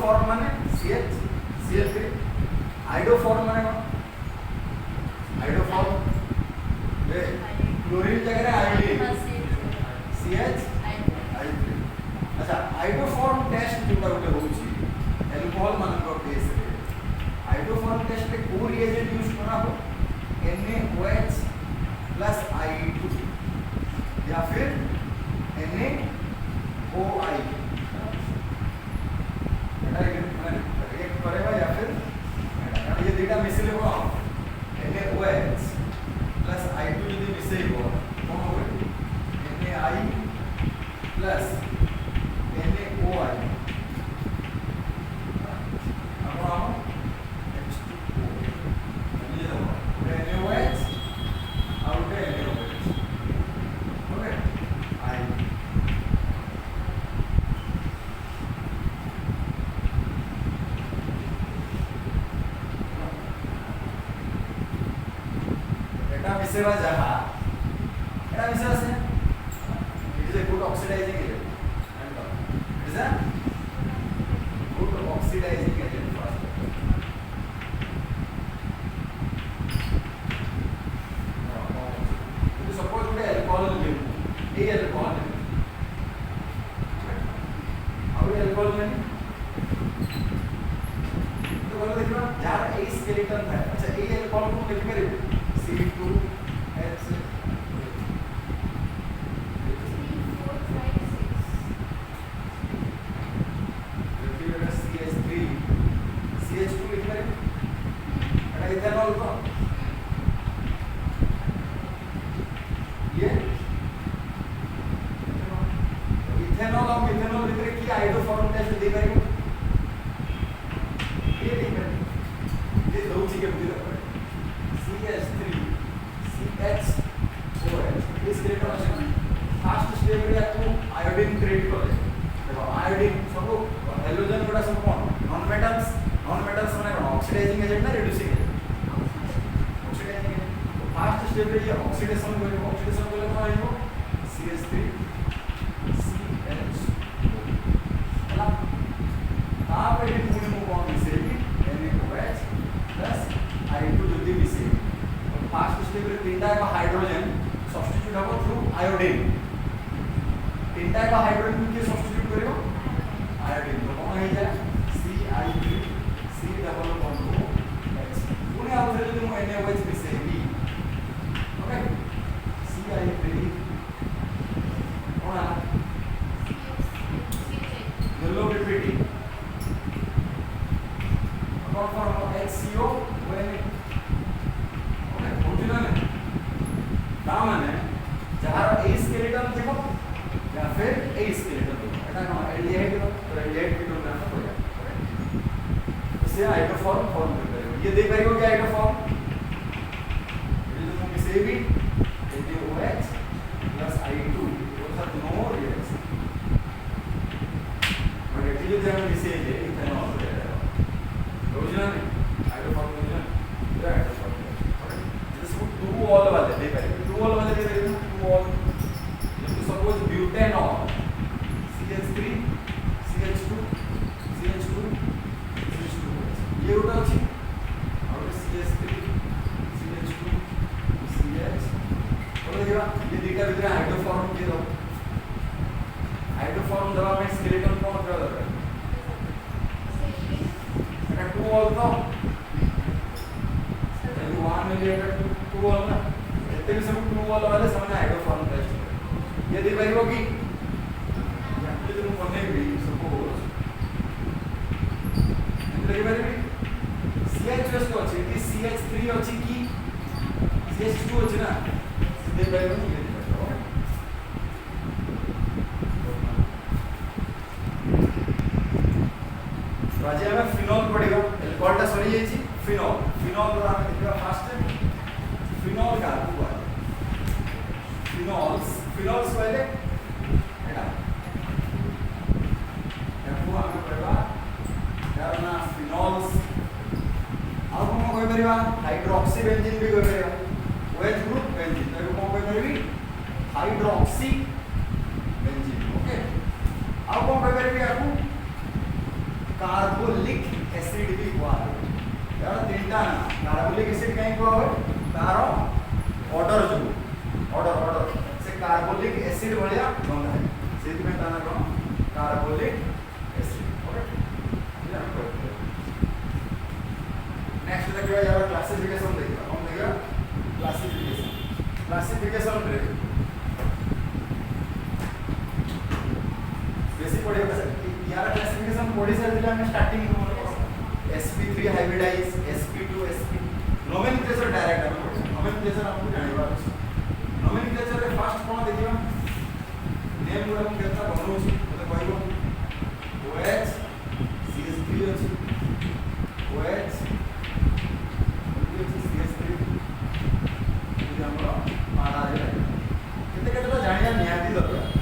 हाइड्रोफॉर्म माने CH3 iodoform माने कौन हाइड्रोफॉर्म ये क्लोरीन जगह आयोडीन CH3 अच्छा आइडोफॉर्म टेस्ट जोटा गोटे होउची अल्कोहल मानक केस रे आइडोफॉर्म टेस्ट रे को रिएजेंट यूज करा हो NaOH प्लस I2 या फिर NaOI रिएक्ट करेगा या फिर ये दुटा मिसले हो NaOH प्लस I2 यदि मिसेइबो कोन होबे NaI प्लस NaOI अब हम H2O ये दो NaOH और NaOH ओके I मिसेवा जहा एटा मिसेवा से it is a good oxidising agent it is a good oxidising agent first तो सपोज गुड अल्कोहल ले ए अल्कोहल और अल्कोहल में तो बोलो देखो यार ए स्केलेटन है अच्छा ए अल्कोहल को लिख कर C2H CH2 लिख रहे एटा इथेनॉल को ये इथेनॉल और मिथेनॉल भीतर की आइडोफॉर्म टेस्ट दे करियो ये देख ये दो चीजें भीतर CH3 CHOH इस रिएक्शन फास्ट स्टेप रे आपको आयोडीन क्रिएट करे देखो आयोडीन सब हैलोजन गुडा सब कोन नॉन मेटल्स माने कोन ऑक्सीडाइजिंग एजेंट ना रिड्यूसिंग एजेंट ऑक्सीडाइजिंग एजेंट तो फास्ट स्टेप रे ये ऑक्सीडेशन करे कोन आइबो CH3 CH हला आप ये पूरी मु कोन मिसेबी NaOH प्लस I2 जदी मिसेबी फास्ट स्टेप रे तीनटा का हाइड्रोजन सब्स्टिट्यूट हो थ्रू आयोडीन तीनटा का हाइड्रोजन के सब्स्टिट्यूट करियो आयोडीन तो कौन है जाए CI3 C डबल बॉन्ड को H पुणे आप जब तुम NaOH मिसेबी ओके CI3 कौन है येलो PPT कौन फॉर्म HCO when माने जहां ए स्केलेटन देखो या फिर ए स्केलेटन देखो एटा ना एल्डिहाइड तो एल्डिहाइड की तो नाम हो जाए इसे आइडोफॉर्म फॉर्म करेगा ये देख रहे हो क्या आइडोफॉर्म ये तो मुझे से भी NaOH प्लस I2 वो सब नो रिएक्शन और एक्चुअली जब हम इसे ले इथेनॉल ले रहे हो रोजना में आइडोफॉर्म रोजना ये आइडोफॉर्म टू ऑल वाले देख रहे हो टू ऑल वाले दे रहे हो टू ऑल जब suppose butanol CH3 CH2 CH2 ये उठा अछि और CH3 CH2 CH बोलो देखा ये दिखा भीतर हाइड्रोफॉर्म के दो हाइड्रोफॉर्म दवा में स्केलेटन कौन कर रहा है एटा टू ऑल तो वन में ये टू ऑल ना इतने भी सब टू ऑल वाले सामने हाइड्रोफॉर्म टेस्ट ये देख रही होगी ये तुम पढ़ने भी सपोज देख रही भी CH2 को अछि कि CH3 अछि कि CH2 अछि ना देख रही हो ये आज हमें फिनॉल पड़ेगा अल्कोहल टा सरी जाई फिनॉल फिनॉल रो हम देखबा फास्ट फिनॉल का हुआ फिनॉल्स पहले एटा याको हम पढ़वा यार ना फिनॉल्स अब हम कोई परिवा हाइड्रोक्सी बेंजीन भी कोई परिवा OH ग्रुप बेंजीन तो हम कोई परिवी हाइड्रोक्सी बेंजीन ओके अब हम कोई परिवी याको कार्बोलिक एसिड भी कुआ यार तीनटा ना कार्बोलिक एसिड कहीं कुआ हो तार ऑर्डर जो ऑर्डर से कार्बोलिक एसिड भलिया गंध है सेति में ताना कोन कार्बोलिक एसिड ओके नेक्स्ट देखिए यार क्लासिफिकेशन देखिए हम देखिए क्लासिफिकेशन रे बेसिक पढ़े यार क्लासिफिकेशन पढ़ी सारे हम starting sp3 hybridise sp2 sp nomenclature direct हम पढ़े नोमेनक्लेचर हमको जानिबा अछि नोमेनक्लेचर रे फर्स्ट कोन देखिबा नेम गुडा हम केता बनौ छी मते कहइबो OH CH3 अछि OH CH3 ये हमरा माना जाय केते केते जानिया निहाती दरकार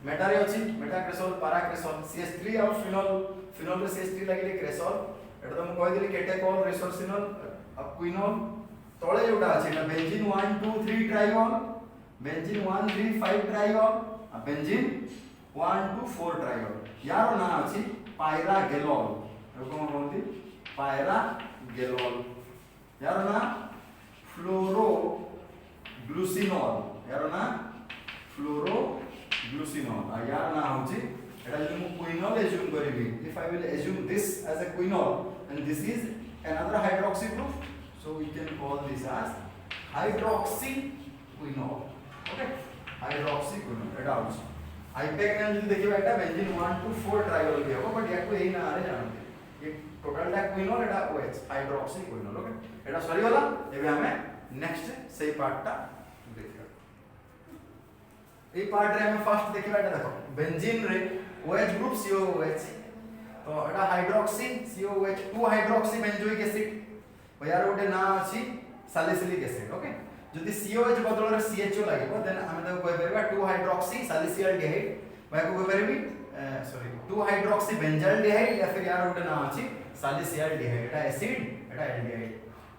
मेटा रे अछि मेटा क्रेसॉल पारा क्रेसॉल CH3 और फिनोल फिनोल रे CH3 लागिले क्रेसॉल एटा तो म कहि देली केटेकॉल रेसोर्सिनोल क्विनोल तळे जोटा अछि एटा बेंजीन 1 2 3 ट्राइऑल बेंजीन 1 3 5 ट्राइऑल आ बेंजीन 1 2 4 ट्राइऑल यार ना अछि पायरागेलोल एको कोनती पायरागेलोल यार ना फ्लोरो ग्लूसिनोल यार ना फ्लोरो ग्लूसिनोल आ यार ना होची एटा जदि मु क्विनोल एज्यूम करिवि if I will assume this as a quinol and this is another hydroxy group so we can call this as hydroxy quinol okay hydroxy quinol एटा होची आईपैक ने जदि देखिबा एटा बेंजीन 1 2 4 ट्राइऑल भी हो बट याको एही ना रे जानते ये टोटल टा क्विनोल एटा OH हाइड्रोक्सी क्विनोल ओके एटा सरी होला एबे हमें नेक्स्ट सेही पार्ट टा देखिबा ए पार्ट रे हम फर्स्ट देखिबा एटा देखो बेंजीन रे OH ग्रुप COOH तो एटा hydroxy COOH 2 hydroxy benzoic acid यार गोटे ना अछि सैलिसिलिक एसिड ओके जदि COH बदल रे CHO लागबो देन हम ताको कहि परबा 2 हाइड्रोक्सी सैलिसिलडिहाइड बाय को कहि परबी सॉरी 2 हाइड्रोक्सी बेंजाल्डिहाइड या फिर यार गोटे ना अछि सैलिसिलडिहाइड एटा एसिड एटा एल्डिहाइड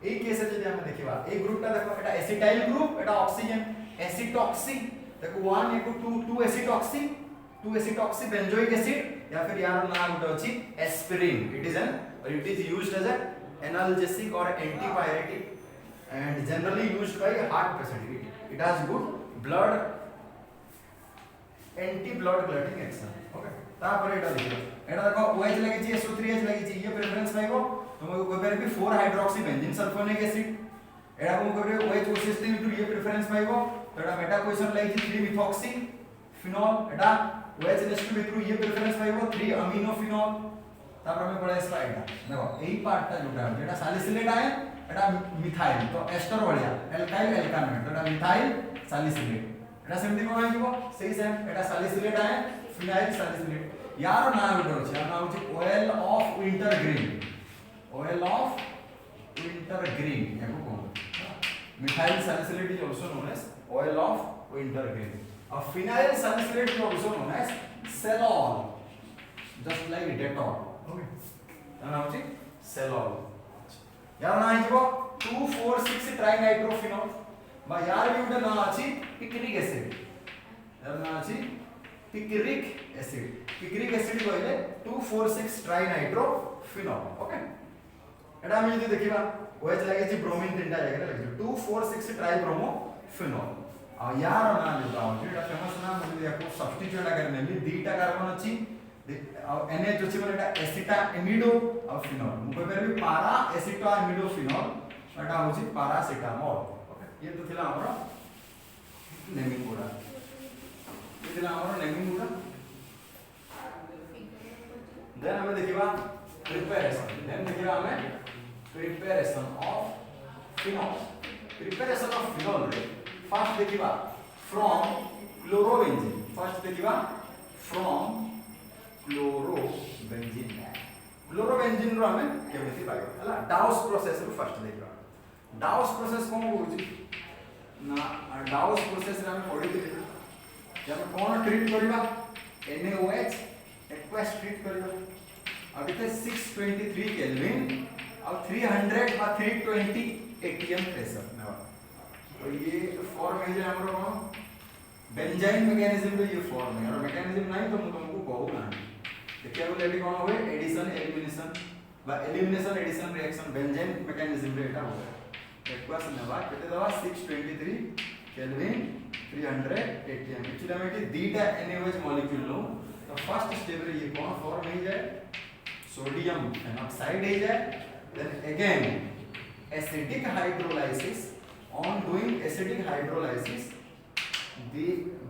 ए केस जदि हम देखिबा ए ग्रुप टा देखो एटा एसिटाइल ग्रुप एटा ऑक्सीजन एसिटॉक्सी देखो 1 * 2 2 एसिटॉक्सी 2 एसिटॉक्सी बेंजोइक एसिड या फिर यार ना गोटे अछि aspirin it is used as a analgesic और antipyretic and generally used by heart patient it has good blood anti blood clotting action okay तापर एटा देखियो एटा देखो OH लागि छी SO3H लागि छी ये प्रेफरेंस पाइबो तुमको कोइ बेर भी 4 हाइड्रोक्सी बेंजीन सल्फोनिक एसिड एटा को कोइ OH OCH3 इनटू ये प्रेफरेंस पाइबो तो एटा मेटा क्वेश्चन लागि छी 3 मिथॉक्सी फिनोल एटा OH NH2 भितरु ये प्रेफरेंस पाइबो 3 अमीनो फिनोल तापर हमें पढ़ा स्लाइड देखो एही पार्ट टा जोटा जेटा सैलिसिलेट आए एटा मिथाइल तो एस्टर भलिया एल्काइल एल्कानेट तो एटा मिथाइल सैलिसिलेट एटा सेमति कोन आइबो सेही सेम एटा सैलिसिलेट आए फिनाइल सैलिसिलेट यार ना गोटे अछि यार ना होछि ऑयल ऑफ विंटर ग्रीन याको कोन methyl salicylate is also known as oil of wintergreen a phenyl salicylate is also known as Celol just like Dettol okay now hochi Celol यार ना आइबो 2,4,6 ट्राइनाइट्रोफिनॉल बा यार भी उडे ना अछि पिक्रिक एसिड यार ना अछि पिक्रिक एसिड कहले 2,4,6 ट्राइनाइट्रोफिनॉल ओके एटा हम यदि देखिबा OH लागे छी ब्रोमीन तीनटा जगह लागे 2,4,6 ट्राइब्रोमोफिनॉल आ यार ना जोटा होछि एटा फेमस नाम बोली याको सब्स्टिट्यूट अगर नेली दीटा कार्बन अछि आ NH अछि माने एटा एसिटा एमिडो आ फिनोल मु कहबे भी पारा एसिटा एमिडो फिनोल एटा होछि पैरासिटामोल ओके ये तो थिला हमरो नेमिंग गुडा ये थिला हमरो नेमिंग गुडा देन हमें देखिबा प्रिपरेशन ऑफ फिनोल फर्स्ट देखिबा फ्रॉम क्लोरोबेंजीन क्लोरोबेंजीन रो हमें केमिति पाइबा हला डाउस प्रोसेस रो फर्स्ट देखिबा डाउस प्रोसेस कोन होउची ना डाउस प्रोसेस रे हम पढि दिली जब कोन ट्रीट करबा NaOH एक्वस ट्रीट करबा अब इते 623 केल्विन और 300 और 320 atm प्रेशर ना तो ये फॉर्म है जे हमरो बेंजाइन मैकेनिज्म रे ये फॉर्म है और मैकेनिज्म नहीं तो तुमको कहू ना देखिए बोले एडी कोन होवे एडिशन एलिमिनेशन बा elimination addition reaction benzene mechanism रे एटा होवे एक्वस नेबा केते दवा 623 केल्विन 300 atm एक्चुअली हम एटी दीटा NaOH मॉलिक्यूल लो तो फर्स्ट स्टेप रे ये कोन फॉर्म है जे सोडियम ऑक्साइड है जे then again acidic hydrolysis on doing acidic hydrolysis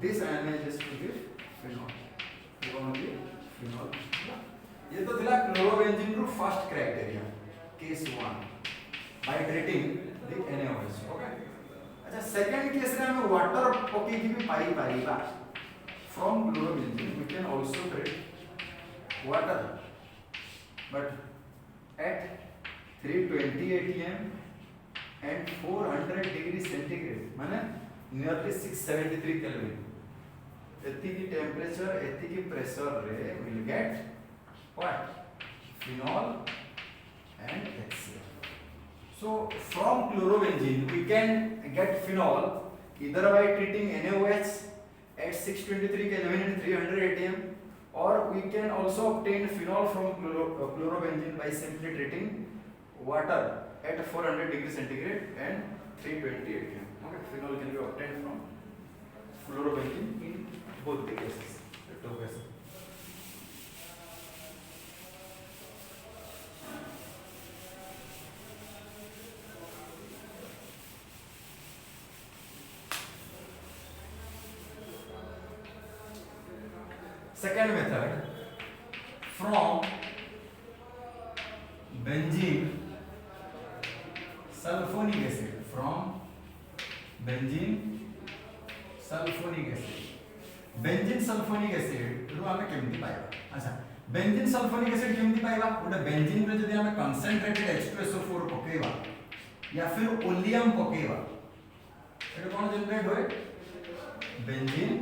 this ionizes to the phenol ये तो थिला क्लोरोबेंजीन रो first criteria case 1 by treating the NaOH okay अच्छा सेकंड केस रे हम वाटर पके की भी पाई पारीबा from chlorobenzene we can also treat water but at 320 atm and 400 degree centigrade माने nearly 673 kelvin एति की टेम्परेचर एति की प्रेशर रे will get what phenol and HCl. So from chlorobenzene we can get phenol either by treating NaOH at 623 Kelvin and 300 atm, or we can also obtain phenol from chlorobenzene by simply treating water at 400 degrees centigrade and 320 atm. Okay, phenol can be obtained from chlorobenzene in both the cases, the two cases. Second method, from benzene sulfonic acid, from benzene sulfonic acid. Benzene sulphonic acid रू आमे केमती पाइबा? अच्छा, benzene sulphonic acid केमती पाइबा? गोटे benzene रे जदि आमे कंसंट्रेटेड H2SO4 पकेइबा या फिर ओलियम पकेइबा, एटा कोन जनरेट होय? बेंजीन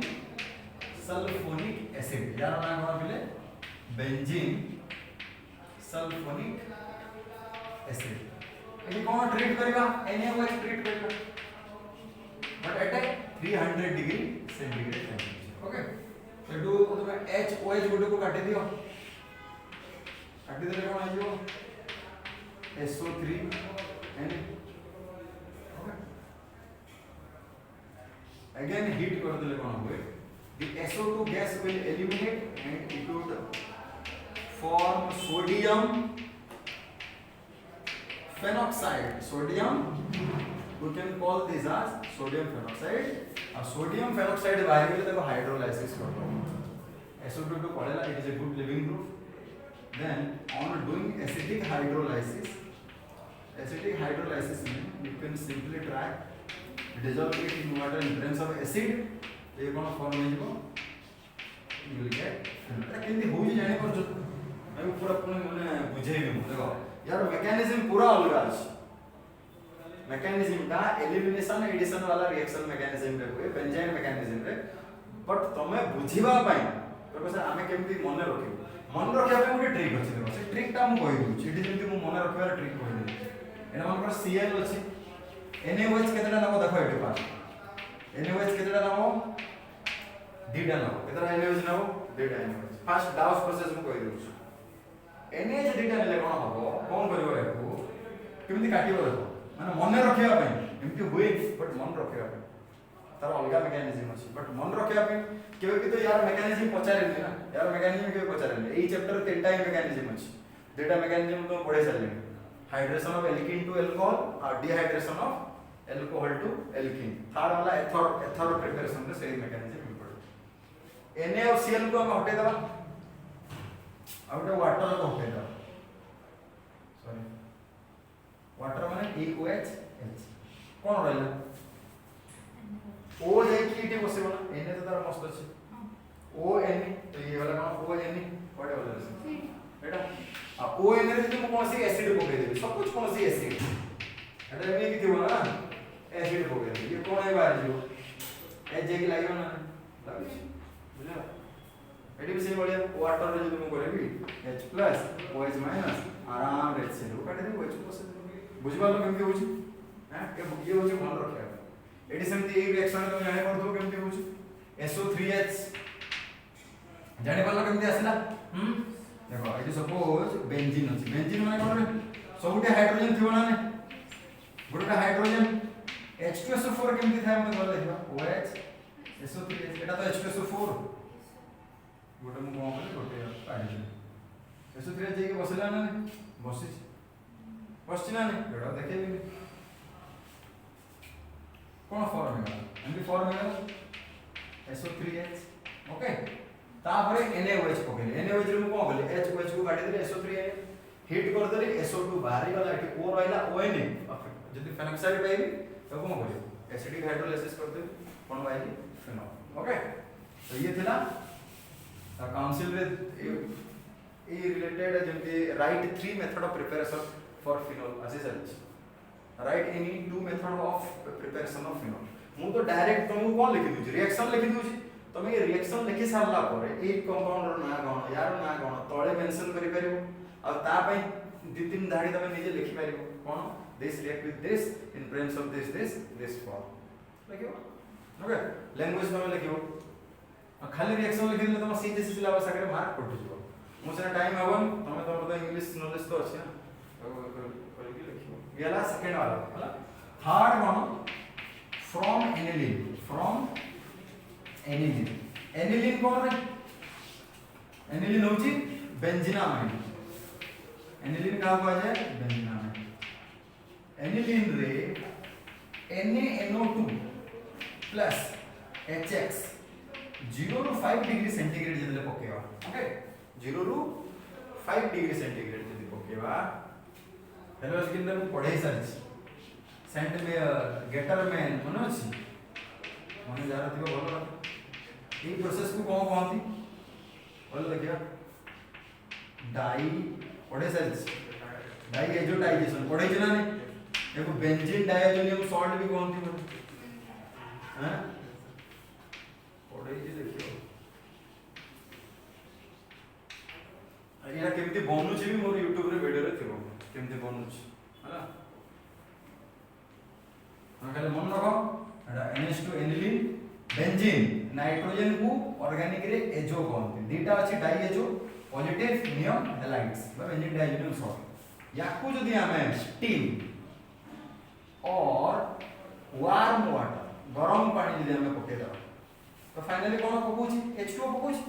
सल्फोनिक एसिड, यार नाम कोन बिले? Benzene sulphonic acid. एटी कोन ट्रीट करिबा? NaOH ट्रीट करिबा, but at 300 degree centigrade temperature. Okay, सेटू तुमे HOH गुटे को काटि दियो, काटि देले कोन आइयो? SO3 Na। Okay, again heat कर देले कोन होय? The SO2 gas will eliminate and it would form sodium phenoxide. Sodium, we can call this as sodium phenoxide. Sodium phenoxide बाहर के लिए देखो hydrolysis करते हैं। SO2 तो पढ़ेला, it is a good living group. Then on doing acidic hydrolysis में you can simply try dissolve it in water in presence of acid. ये कौन फॉर्म में जीवो? you will get एटा केंदी होई जाने पर जो मैं पूरा माने बुझेबी मु देखो यार मैकेनिज्म पूरा अलग अछि। मैकेनिज्म टा एलिमिनेशन एडिशन वाला रिएक्शन मैकेनिज्म रे होय, बेंजाइन मैकेनिज्म रे, बट तमे बुझिबा पई देखो सर आमे केमती मन रखिबो, मन रखिया पे गोटे ट्रिक अछि। देखो से ट्रिक टा मु कहि दूची, एटी जेमती मु मन रखिबार ट्रिक कहि दे। एना मन पर Cl अछि, NaOH केतेटा नबो देखो एटी पास, NaOH केतेटा नबो? दीटा नबो, केतेटा NaOH नबो? दीटा NaOH। फास्ट डाउस प्रोसेस मु कहि दूची, NaOH दीटा नेले कोन हबो, कोन करिवो एकु केमती काटिबो देखो, माने मन रखिया पे एमती होय, बट मन रखिया पे तार अलगा मैकेनिज्म अछि। बट मन रखिया पे केबे भी तो यार मैकेनिज्म पचारेली ना, यार मैकेनिज्म केबे पचारेली? एई चैप्टर 3टा ही मैकेनिज्म अछि, डेटा मैकेनिज्म तो पढे सारले। Hydration of alkene to alcohol और dehydration of alcohol to alkene, थार वाला एथर प्रिपरेशन रे सेही मैकेनिज्म इम्पोर्टेंट। Na और Cl को हम हटे दबा, आउटे वाटर को हटे दबा, सॉरी वाटर माने EOH H कोन रहला? O जाई की इटे बसेबो ना, Na तो तार मस्त अछि, O Na तो ये वाला कोन O Na पड़े वाला है एटा। आ O Na रे तुम कोन सी एसिड पके देबे, सब कुछ कोन सी एसिड एटा एमे की थिबो ना, एसिड पके देबे। ये कोन है बाहर जो H जे की लागियो ना, लागी बुझला? एटी भी सेम बढ़िया वाटर रे जो तुम करेबी H प्लस OH माइनस आराम रे से काट दे OH प्लस बुझबा लो केमती होची हैं के ये होची मन रखिया। एटी सेमती ए रिएक्शन तुम जाने पर दो केमती होची SO3H जाने पर लो केमती आसिला। देखो एटी सपोज बेंजीन अछि, बेंजीन माने कोन रे? सबुटे हाइड्रोजन थिबो ना ने, गोटे हाइड्रोजन H2SO4 केमती थाय मते बोल देखबा OH SO3H, एटा तो H2SO4 गोटे मु कोन करे गोटे काढी SO3H जे के बसला ना, बसिछ बसछि ना ने, एटा देखेबी कोन फॉर्म है? एमपी फॉर्म है SO3H। ओके, तापरे NaOH पकेले, NaOH रे मु कोन करले HOH को काटी देले, SO3H हिट कर देले, SO2 बाहरी वाला एटी O रहला ONA, जदी फेनॉक्साइड पाइबी तो कोन करियो? एसिडिक हाइड्रोलाइसिस कर देबी, कोन पाइबी? फेनॉल। ओके, तो ये थिला काउंसिल रे ए रिलेटेड जेमती write 3 method of preparation for phenol आसी such, write any 2 method of preparation of phenol. मु तो डायरेक्ट तुमको कोन लिखि दूची, रिएक्शन लिखि दूची, तुम ये रिएक्शन लिखि सारला पर ए कंपाउंड रो ना कोन यार ना कोन तळे मेंशन करि परिबो आ ता पई दि तीन धाडी तमे निजे लिखि परिबो कोन this react with this in presence of this form लिखिबो ओके लैंग्वेज तमे लिखिबो आ खाली रिएक्शन लिखिले तम सीधे सिलेबस आके मार्क कटि जिवो मो से टाइम हवन तमे तो इंग्लिश नॉलेज तो अछि ना करके लिखिबो गेला सेकंड वाला हला third one from aniline aniline कौन रे एनिलीन होची बेंजीनामाइन एनिलीन का कहा जाए बेंजीनामाइन एनिलीन रे NaNO2 प्लस HX 0 ରୁ 5 डिग्री सेंटीग्रेड जदले पकेवा ओके 0 ରୁ 5 डिग्री सेंटीग्रेड जदि पकेवा हेलो स्किन में पढ़ाई सारी सेंट में गेटर में मन अछि मन जारा थिबो भलो ये प्रोसेस को कौन कहती बोल देखिए डाई पढ़े साइज डाई एजोटाइजेशन पढ़े ना नहीं देखो बेंजीन डायजोनियम सॉल्ट भी कहती हैं हैं पढ़े जी देखियो एरा केमती बनू छी भी मोर YouTube रे वीडियो रे थिबो केमती बनू छी हला खाली मन रखो एटा NH2 एनिलीन बेंजीन नाइट्रोजन को ऑर्गेनिक रे एजो कहते दीटा अछि डाई एजो पॉजिटिव नियम हैलाइड्स बा बेंजीन डाइजोनियम सॉल्ट याकू जदी हमें स्टीम और वार्म वाटर गरम पानी जदी हमें पके दबा तो फाइनली कोन पकोछि H2O पकोछि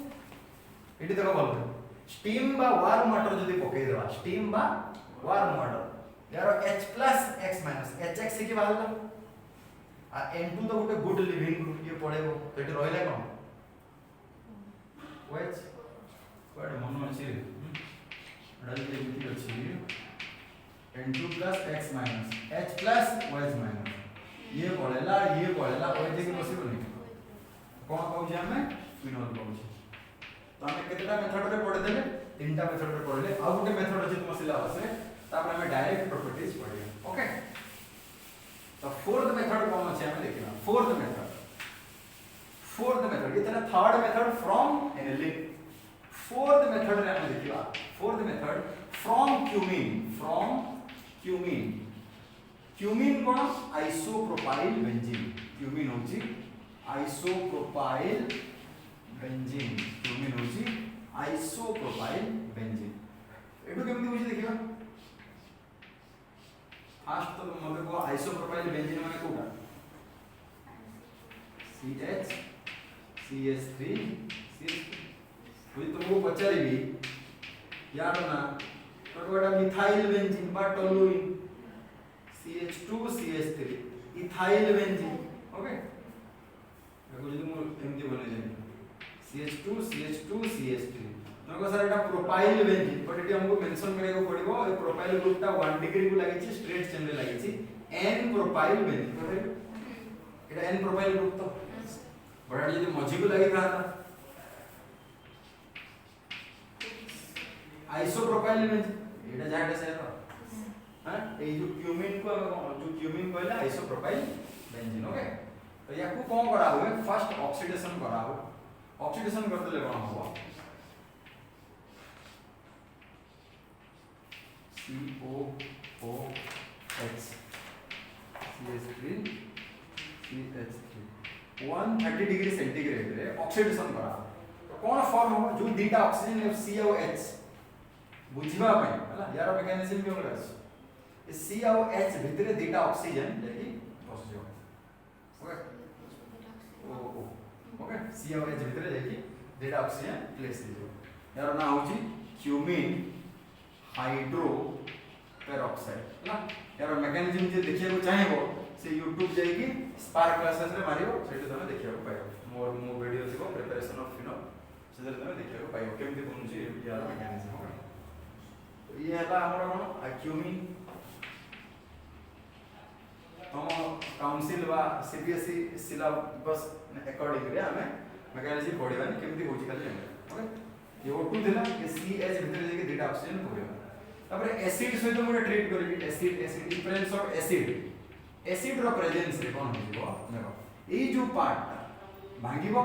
एटी देखो भलो स्टीम बा वार्म वाटर जदी पके दबा स्टीम बा वार्म वाटर यार H plus X minus HX की बात आ N2 तो गोटे गुड लिविंग ग्रुप ये पड़ेबो तो एटी रहले कोन OH कोडे मन अछि अडल लिमिट अछि N2 plus X minus H plus OH minus ये पड़ेला OH के पॉसिबल नहीं कोन कहू जे हमें फिनोल कहू तो हमें केतेटा मेथड रे पढ़े देले तीनटा मेथड रे पढ़ले आ गोटे मेथड अछि तुम सिलेबस रे तापर हमें डायरेक्ट प्रॉपर्टीज पढ़िया ओके तो फोर्थ मेथड कौन अछि हमें देखना फोर्थ मेथड इतना third method from aniline fourth method रे हमें देखिबा fourth method from cumene cone isopropyl benzene cumene होची आइसोप्रोपाइल बेंजीन क्यूमीन होची आइसोप्रोपाइल बेंजीन एटू केमती होची देखिबा फास्ट तो मते को आइसोप्रोपाइल बेंजीन माने कोटा CH CH3 कोई तुमको पचारिबी यार ना तो गोटा मिथाइल बेंजीन बा toluene CH2 CH3 ethyl benzene okay देखो जदी मो एमती बने जाय CH2 CH3 नको sir Etah propyl benzene but eighty हमको मेंशन करे को पड़िबो ए प्रोपाइल ग्रुप ता 1 डिग्री को लागि छि स्ट्रेट चेन रे लागि छि n प्रोपाइल बेंजीन एटा n प्रोपाइल ग्रुप तो बड़ा जदी मझी को लागि था आइसोप्रोपाइल बेंजीन एटा जाटा से हां ए जो क्यूमीन को जो क्यूमीन कहला आइसोप्रोपाइल बेंजीन ओके तो याकू कोन करा हुए फर्स्ट ऑक्सीडेशन करा हो ऑक्सीडेशन करते ले कोन हो COOH CH3 CH3 130 degree centigrade रे ऑक्सीडेशन करा तो कोन फॉर्म हो जो दीटा ऑक्सीजन C और H बुझिबा पय हला यार मैकेनिज्म के ओकरा ए C और H भितरे दीटा ऑक्सीजन लेकी बस जो ओके ओके C और H भितरे लेकी दीटा ऑक्सीजन प्लेस दियो यार ना होची क्यूमीन हाइड्रो पेरोक्साइड ना यार मैकेनिज्म जे देखिया को चाहेबो से YouTube जाईकी स्पार्क क्लासेस रे मारियो सेठी तमे देखिया को पाइबो मोर वीडियो थिबो प्रिपरेशन ऑफ फिनोल से तमे देखिया को पाइबो केमति बनुची यार मैकेनिज्म हो तो ये हला हमर कोन क्यूमीन हम काउंसिल बा CBSE सिलेबस अकॉर्डिंग रे हमें मैकेनिज्म पढिबानी केमति होची खाली ओके ये O2 देला के CH भितर जेके डेटा ऑक्सीजन पढिबा तापर एसिड सहित मोर ट्रीट करिबी acid in presence of acid रो प्रेजेंस रे कोन होइबो देखो ए जो पार्ट भांगिबो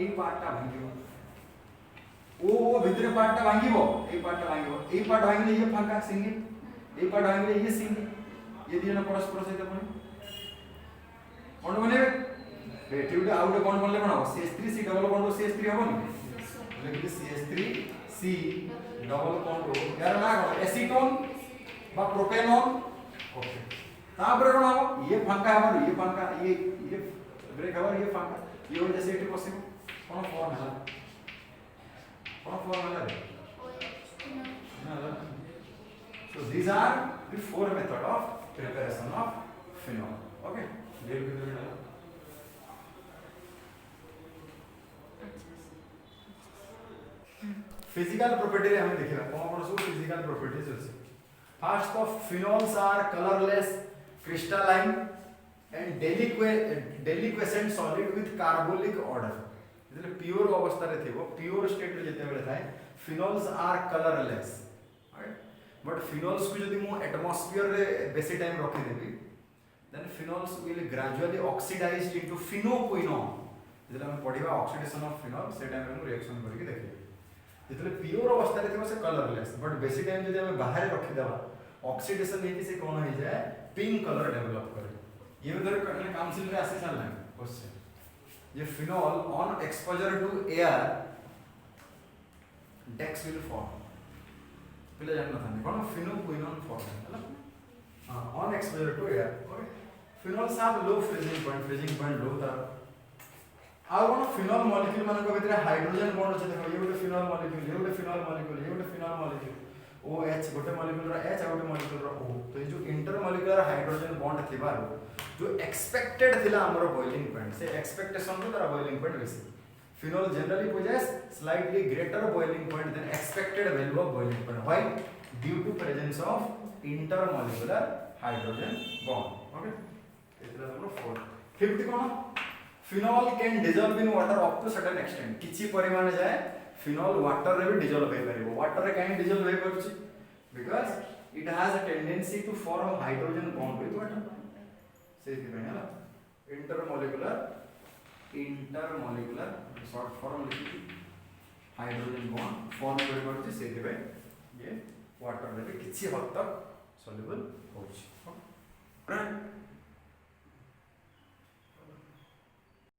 এই পার্টটা ভাঙিব ও ভিতরে পার্টটা ভাঙিব এই পার্টটা ভাঙিব এই পার্ট ভাঙিলে ইয়ে ফাঁকা সিঙ্গেল এই পার্ট ভাঙিলে ইয়ে সিঙ্গেল ये দুই জনা পরস্পর সহিত বনে বন্ড বনেবে এটি উঠে আউটে বন্ড বনলে কোন হবে CH3 C double bond CH3 হবনি লিখি CH3 C ডবল বন্ড यार না কোন এসিটোন বা প্রোপেনন ओके তারপরে কোন হবে ये ফাঁকা হবে ये ফাঁকা ये ब्रेक হবে ये ফাঁকা ये हो जैसे एटी पॉसिबल কোন फॉर्मूला है so these are the four method of preparation of phenol okay देर कितने मिनट फिजिकल प्रॉपर्टी रे हमें देखिबा कोन कोन सब फिजिकल प्रॉपर्टीज अछि first of phenols are colorless crystalline and deliquescent solid with carbolic order जले pure अवस्था रे थिबो प्योर स्टेट रे जते बेले थाए phenols are colorless right but phenols को जदि मु एटमॉस्फियर रे बेसी टाइम रखि देबी then phenols will gradually oxidized into phenolquinone जले हम पढिबा ऑक्सीडेशन ऑफ phenol से टाइम रे रिएक्शन करके देखिबे जते प्योर अवस्था रे थिबो से कलरलेस बट बेसी टाइम जदि हम बाहर रखि देबा ऑक्सीडेशन हेकि से कोन हो जाए पिंक कलर डेवलप करे ये उधर काउंसिल रे आसी साल ना क्वेश्चन ये phenol on exposure to air dex will form पहले जानना था कौन phenolquinone form है ना on exposure to air okay phenols have low freezing point low था और कौन phenol molecule मान को भीतर हाइड्रोजन बॉन्ड अछि देखो ये गोटे phenol molecule ये गोटे phenol molecule ये गोटे phenol molecule OH गोटे molecule रा H और गोटे molecule रा O तो ये जो इंटरमॉलिक्यूलर हाइड्रोजन बॉन्ड थिबारो जो एक्सपेक्टेड थिला हमर बॉइलिंग पॉइंट से एक्सपेक्टेशन रो तारा बॉइलिंग पॉइंट बेसी phenol generally possess slightly greater boiling point than expected value of boiling point why due to presence of intermolecular hydrogen bond okay इतना हमरो 4 fifth cone phenol can dissolve in water up to certain extent किछि परिमाण जाय phenol water रे भी dissolve होई परिबो water रे काहे डिसॉल्व होई परछि because it has a tendency to form hydrogen bond with water सेति पे है ना इंटरमॉलिक्यूलर शॉर्ट फॉर्म लिखि हाइड्रोजन बॉन्ड फॉर्म कर परछि सेति पे ये वाटर रे किछि हद तक सॉल्युबल होछि